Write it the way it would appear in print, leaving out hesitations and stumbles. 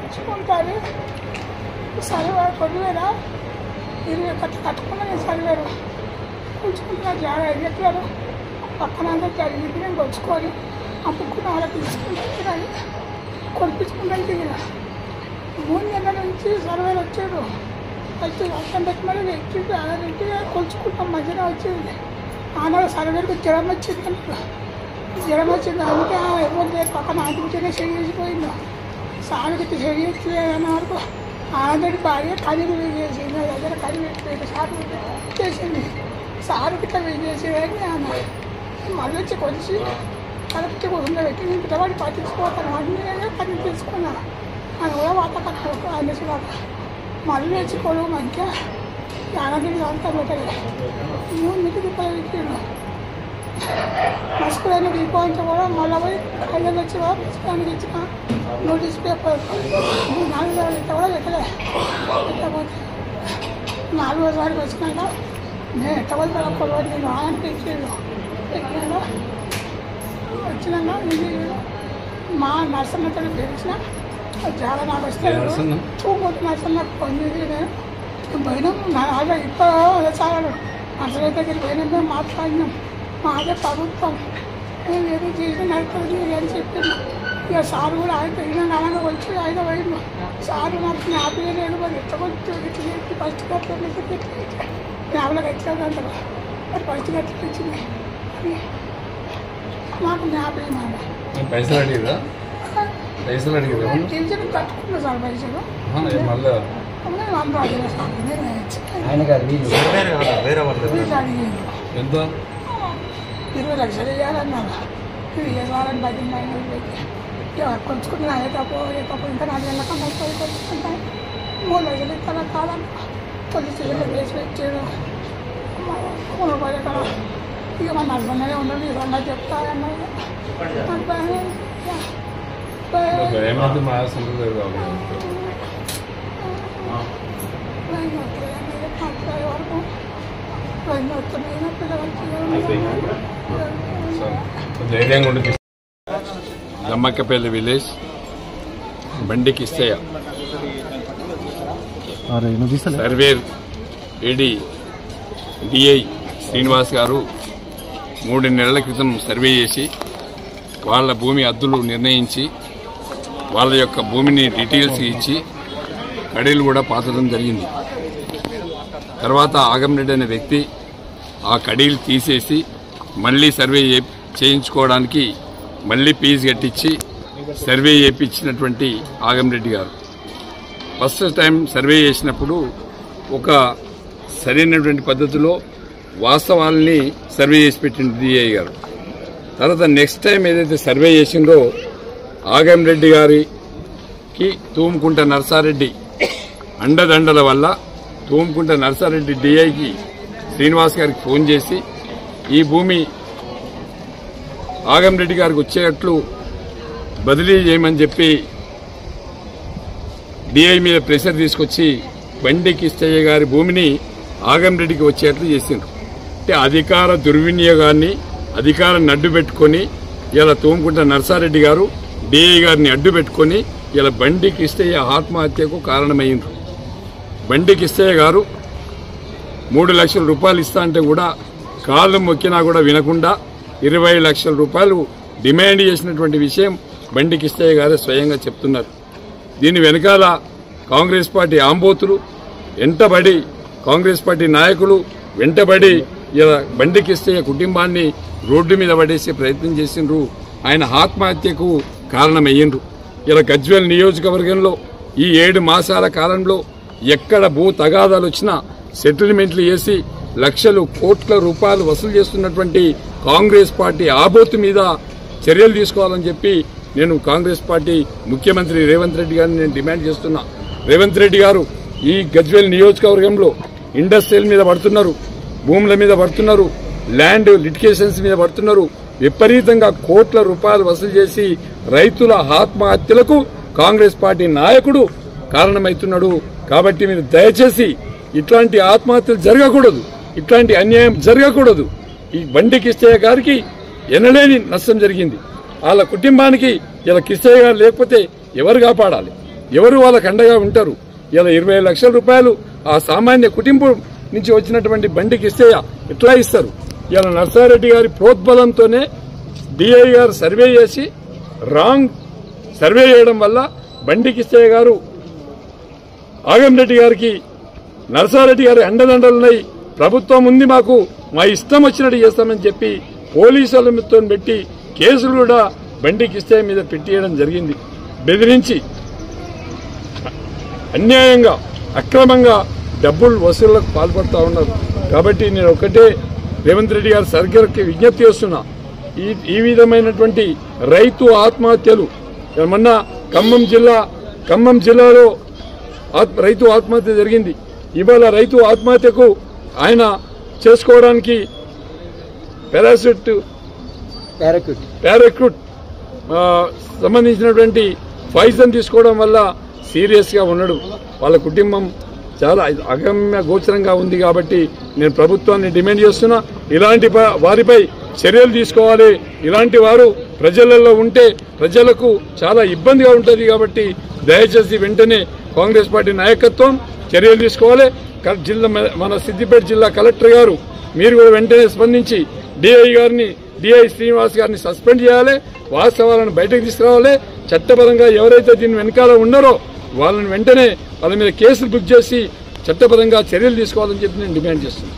కొలుచుకుంటారు. Survey 2020 కట్టుకున్నా నేను surveyor కొలుచుకుంటున్నా. 5 ఎకరాలు పక్కన జరిగింది. నేను కొలుచుకొని అమ్ముకున్న వాళ్ళకి తీసుకుంటాను, కొలిపించుకుంటాను. దిగిన 3 నెలల నుంచి సర్వేలు వచ్చారు. అయితే అర్థం పెట్టమని వ్యక్తి ఆధారించి కొలుచుకుంటాం. మధ్యలో వచ్చింది ఆనాడు సర్వేలకు జ్వరం వచ్చింది. జ్వరం వచ్చింది అందుకే ఎవరు లేదు పక్కన ఆదించనే చేసిపోయింది. సార్కి చేయలేదన్న వరకు ఆల్రెడీ భార్య కడిగి వేసేసింది. నా దగ్గర కడిగి పెట్టలేదు. సార్ చేసింది. సార్కి ఇట్లా వేసేసేదని ఆమె మళ్ళీ వచ్చి కొలిచి కరెక్ట్ కూర్చుందో పెట్టి నేను పిల్లవాడి పట్టించుకోతాను. అన్నీ పని తీసుకున్నాను. అది కూడా వాత కట్టుకోక అనేసి మళ్ళీ వచ్చి కొడుకు మంచిగా ఆనందం అంతా పెట్టాలి. 3 రూపాయలు పెట్టాను. మస్కులైన దీపావళి కూడా మళ్ళీ పోయి 5 వచ్చి పుస్తకానికి ఇచ్చిన నోటీస్ పేపర్ 4 కూడా పెట్టలే. పెట్టకపోతే 4వ సారికి వచ్చినాక నేను ఎట్టబడి పొలవాడి నేను ఆయన పెట్టాను. పెట్టాను వచ్చినాక ఇది మా నర్సన్నతో తెలిసిన చాలా నాకు వస్తే చూపోతే నర్సన్న పొందింది. నేను పోయినాం ఆల్రెడీ ఇప్పుడు చాలా నర్సన్న దగ్గరికి పోయినా మాట్లాడినాం. మాదే ప్రభుత్వం మేము ఏదో చేసిన నడుపుతుంది అని చెప్పింది. ఇక సార్ కూడా ఆయన పెరిగిన అలాగే వచ్చి ఆయన పోయిండు. సార్ నాకు జ్ఞాపకం లేదు. మరి ఎట్టకొచ్చి ఇట్లా ఫస్ట్ గట్ల జ్ఞాపకం ఎట్లా అంటారు. మరి ఫస్ట్ గట్ల ఇచ్చింది మాకు జ్ఞాపకం మాట. పైసలు అడిగిరా? పైసలు అడిగిరా? టీచర్ కట్టుకున్నా సార్ పైసలు. ఎంత? 20 లక్షలు వేయాలన్నారు. ఇది వేయాలని బయట కొలుచుకుంటున్నా. ఏ తప్పు ఇంకా 4 నెలల కన్నా కొలుచుకుంటాను. 3 లక్షలు ఇస్తాను కాదన్న పోలీసు వేసి పెట్టాడు. 3 రూపాయలు కదా ఇక మన నర్సన్ననే ఉండదు. ఈ 2 చెప్తారన్నారు. దమ్మక్కపల్లి విలేజ్ బండి Kistaiah surveyor AD DI Srinivas గారు 3 నెలల క్రితం సర్వే చేసి వాళ్ళ భూమి అద్దులు నిర్ణయించి వాళ్ళ యొక్క భూమిని డీటెయిల్స్ ఇచ్చి కడీలు కూడా పాతడం జరిగింది. తర్వాత ఆగంరెడ్డి అనే వ్యక్తి ఆ కడీలు తీసేసి మళ్ళీ సర్వే చేయించుకోవడానికి మళ్ళీ ఫీజు కట్టించి సర్వే చేయించినటువంటి ఆగంరెడ్డి గారు ఫస్ట్ టైం సర్వే చేసినప్పుడు ఒక సరైనటువంటి పద్ధతిలో వాస్తవాలని సర్వే చేసి పెట్టింది డిఐ గారు. తర్వాత నెక్స్ట్ టైం ఏదైతే సర్వే చేసిందో ఆగంరెడ్డి గారికి తూముకుంట నర్సారెడ్డి అండదండల వల్ల తూముకుంట నర్సారెడ్డి డిఐకి శ్రీనివాస్ గారికి ఫోన్ చేసి ఈ భూమి ఆగంరెడ్డి గారికి వచ్చేటట్లు బదిలీ చేయమని చెప్పి డిఐ మీద ప్రెషర్ తీసుకొచ్చి బండి కిస్తయ్య గారి భూమిని ఆగంరెడ్డికి వచ్చేట్లు చేసిండ్రు. అంటే అధికార దుర్వినియోగాన్ని అధికారాన్ని అడ్డు పెట్టుకుని ఇలా తోముకుంట నర్సారెడ్డి గారు డిఐ గారిని అడ్డు పెట్టుకుని ఇలా బండి కిస్తయ్య ఆత్మహత్యకు కారణమైండ్రు. బండి కిస్తయ్య గారు 3 లక్షల రూపాయలు ఇస్తా అంటే కూడా కాళ్ళు మొక్కినా కూడా వినకుండా 20 లక్షల రూపాయలు డిమాండ్ చేసినటువంటి విషయం బండి కిస్తయ్య గారే స్వయంగా చెప్తున్నారు. దీని వెనకాల కాంగ్రెస్ పార్టీ ఆంబోతులు వెంటబడి కాంగ్రెస్ పార్టీ నాయకులు వెంటబడి ఇలా బండి కిస్తయ్య కుటుంబాన్ని రోడ్డు మీద పడేసే ప్రయత్నం చేసిండ్రు. ఆయన ఆత్మహత్యకు కారణమయ్యిండ్రు. ఇలా గజ్వేల్ నియోజకవర్గంలో ఈ 7 మాసాల కాలంలో ఎక్కడ భూ తగాదాలు వచ్చినా సెటిల్మెంట్లు చేసి లక్షలు కోట్ల రూపాయలు వసూలు చేస్తున్నటువంటి కాంగ్రెస్ పార్టీ ఆబోతు మీద చర్యలు తీసుకోవాలని చెప్పి నేను కాంగ్రెస్ పార్టీ ముఖ్యమంత్రి రేవంత్ రెడ్డి గారిని నేను డిమాండ్ చేస్తున్నా. రేవంత్ రెడ్డి గారు ఈ గజ్వేల్ నియోజకవర్గంలో ఇండస్ట్రియల్ మీద పడుతున్నారు, భూముల మీద పడుతున్నారు, ల్యాండ్ లిటిగేషన్స్ మీద పడుతున్నారు. విపరీతంగా కోట్ల రూపాయలు వసూలు చేసి రైతుల ఆత్మహత్యలకు కాంగ్రెస్ పార్టీ నాయకుడు కారణమవుతున్నాడు. కాబట్టి మీరు దయచేసి ఇట్లాంటి ఆత్మహత్యలు జరగకూడదు, ఇట్లాంటి అన్యాయం జరగకూడదు. ఈ బండి కిస్తయ్య గారికి ఎనలేని నష్టం జరిగింది. వాళ్ళ కుటుంబానికి ఇలా కిస్తయ్య గారు లేకపోతే ఎవరు కాపాడాలి? ఎవరు వాళ్ళకు అండగా ఉంటారు? ఇలా 20 లక్షల రూపాయలు ఆ సామాన్య కుటుంబం నుంచి వచ్చినటువంటి బండికి ఇస్తే ఎట్లా ఇస్తారు? ఇలా నర్సారెడ్డి గారి ప్రోద్బలంతోనే డిఐ గారు సర్వే చేసి రాంగ్ సర్వే చేయడం వల్ల బండి కిష్టయ్య గారు ఆగంరెడ్డి గారికి నర్సారెడ్డి గారి అండదండలున్నాయి, ప్రభుత్వం ఉంది, మాకు మా ఇష్టం వచ్చినట్టు చేస్తామని చెప్పి పోలీసులతో పెట్టి కేసులు కూడా బండి కిష్టయ్య మీద పెట్టియడం జరిగింది. బెదిరించి అన్యాయంగా అక్రమంగా డబ్బులు వసూళ్లకు పాల్పడుతూ ఉన్నారు. కాబట్టి నేను ఒకటే రేవంత్ రెడ్డి గారి సర్కార్కి విజ్ఞప్తి చేస్తున్నా, ఈ విధమైనటువంటి రైతు ఆత్మహత్యలు మొన్న ఖమ్మం జిల్లాలో రైతు ఆత్మహత్య జరిగింది. ఇవాళ రైతు ఆత్మహత్యకు ఆయన చేసుకోవడానికి పారాక్యూట్ సంబంధించినటువంటి పాయిజన్ తీసుకోవడం వల్ల సీరియస్ గా ఉన్నాడు. వాళ్ళ కుటుంబం చాలా అగమ్య గోచరంగా ఉంది. కాబట్టి నేను ప్రభుత్వాన్ని డిమాండ్ చేస్తున్నా, ఇలాంటి వారిపై చర్యలు తీసుకోవాలి. ఇలాంటి వారు ప్రజలలో ఉంటే ప్రజలకు చాలా ఇబ్బందిగా ఉంటుంది. కాబట్టి దయచేసి వెంటనే కాంగ్రెస్ పార్టీ నాయకత్వం చర్యలు తీసుకోవాలి. మన సిద్దిపేట జిల్లా కలెక్టర్ గారు మీరు కూడా వెంటనే స్పందించి డిఐ శ్రీనివాస్ గారిని సస్పెండ్ చేయాలి, వాస్తవాలను బయటకు తీసుకురావాలి. చట్టపరంగా ఎవరైతే దీని వెనకాల ఉన్నారో వాళ్ళని వెంటనే వాళ్ళ మీద కేసులు బుక్ చేసి చట్టపరంగా చర్యలు తీసుకోవాలని చెప్పి నేను డిమాండ్ చేస్తున్నాను.